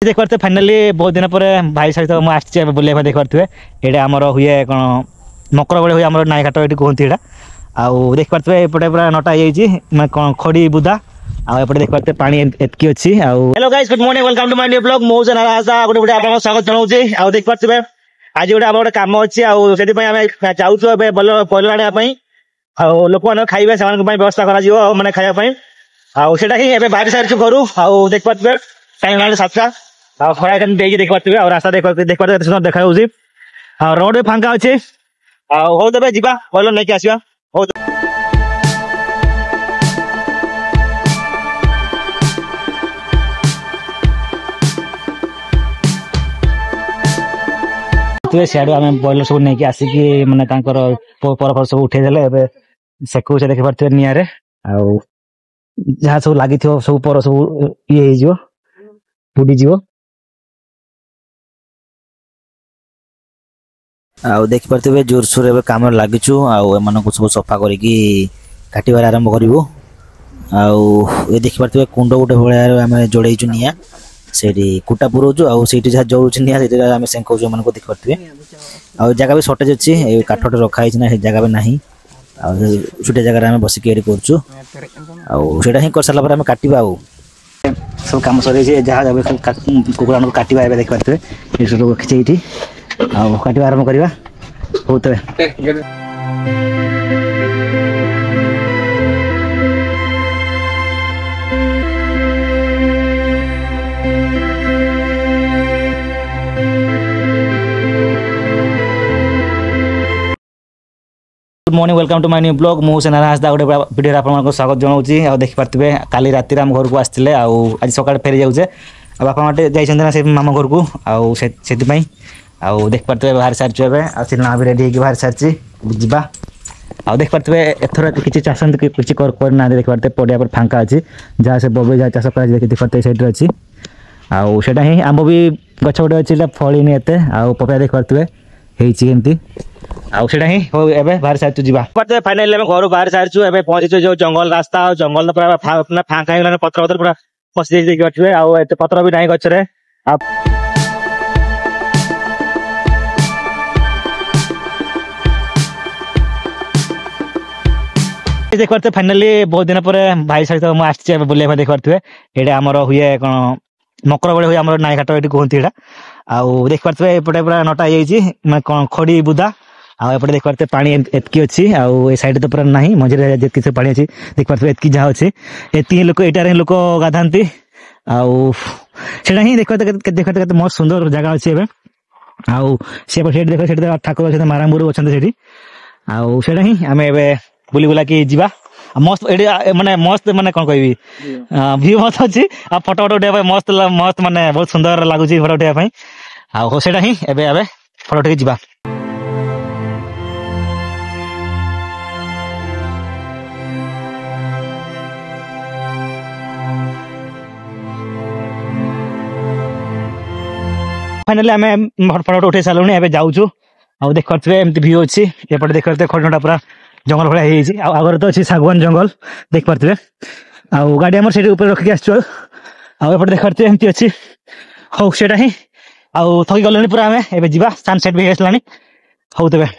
देख पारे फाइनाली बहुत दिन पर भाई सहित मुझे आसी बुले देख पारे ये आमर हुए कौन मकर बड़े हुए आम नाई घाट ये कहते यहाँ आउ देख पारे एपटे पूरा नटा मैं कौन खड़ी बुदा आउटे देख पारे पानी एतकी अच्छी। Hello guys good morning welcome to my new blog मो नाराजा गोटे गोटे आप स्वागत जनाऊँगी। आउ देख पारे आज गोटे आम गोटे कम अच्छी आम जाऊँ पहल आने लोक मैंने खाइबे से व्यवस्था कर मैंने खायापी आउटा ही बाहर सारी घर आउ देख पारे टाइम सातटा खरा देख पारे और रास्ता देख पारे सुंदर देखा रोड भी फांका अच्छे हो तेज जा पहले नहीं आसवा सियाड़ आम बॉयलर सब नहीं आसिकी मैंने पर सब उठे सेकू देख पारे निआरे जहाँ सब लगी सब पर सब ये बुड़ीज देख पारे जोरसोर कम लगिचु आम सब सफा काटार आरंभ करूँ ये देख पारे कुंड गोटे भाया आम जोड़ेचु निआ से कुटा पुरोचु आठ जहाँ जलुच निआ आम सेंकु मन को देख पारे आ जगह भी सर्टेज अच्छी काठ रखाई ना जगह भी ना छोटे जगह आम बसिक आटा ही कर सारा आम काटा सब कम सर जहाँ कुकुड़ा काटा देख पारे रखी काटा आरंभ करवा हो good morning welcome to my new blog मुझे नाराजा गोटे वीडियो आपको स्वागत जनाऊँगी। देख पारे काली राति आम घर को आसते आज सकाଳେ फेरी जाऊे बापा माटे जाना से मामा घर को से देख पारे बाहर सारी ना भी रेडी बाहर सारी जा देख पारे एथर किसी चाष किसी करना देख पारे पड़िया पर फांका अच्छी जहाँ से बबे जहाँ चाष कर देख पारे सैड अच्छी आटा ही आंब भी गछ गोटे अच्छी फलनी एत पपया देख पारे होती आटा ही हो ए बाहर सारी जा फाइनाली घर बाहर सारी पहुंची जो जंगल रास्ता जंगल पूरा फांका हो पत्र पत्र पूरा पशि जाते पत्र भी ना गचरे देख पारे फाइनाली बहुत दिन पर भाई सहित मुझे आसी बुले देख पारे ये आमर हुए कौन मकर बड़े हुए आम नाई घाट ये कहते यहाँ देख पारे एपटे पूरा नटा मैं कौन खड़ी बुदा आउटे देख पारे पानी एतकी अच्छी ये साइड तो पूरा ना मझे जी पानी अच्छी देख पारे एतकी जहाँ अच्छी ये लोक यहाँ लोक गाधाती ही देख पारे मस्त सुंदर जगह अच्छी से देख ठाकुर अच्छे मारामुर अच्छा से ही आम ए बुली बुला कि जा मस्त ये माने मस्त माने कौन कह व्यू मस्त अच्छी फोटो उठा मस्त मस्त माने बहुत सुंदर लगुच फोटो उठाई आटा ही एवं फोटो उठे जा फाइनाली आम फोटो उठे सारूँ एवं जाऊँ देख पारे एमती व्यू अच्छी एपटे देख पारे खड़ीटा पूरा जंगल भाया आगे तो अच्छी सागवान जंगल देख पारे गाड़ी आम से रखिक आसपटे देख पारे एमती अच्छी हो से ही थकी गलुनी पूरा आम ए जा सनसेट भी आसला हो तेज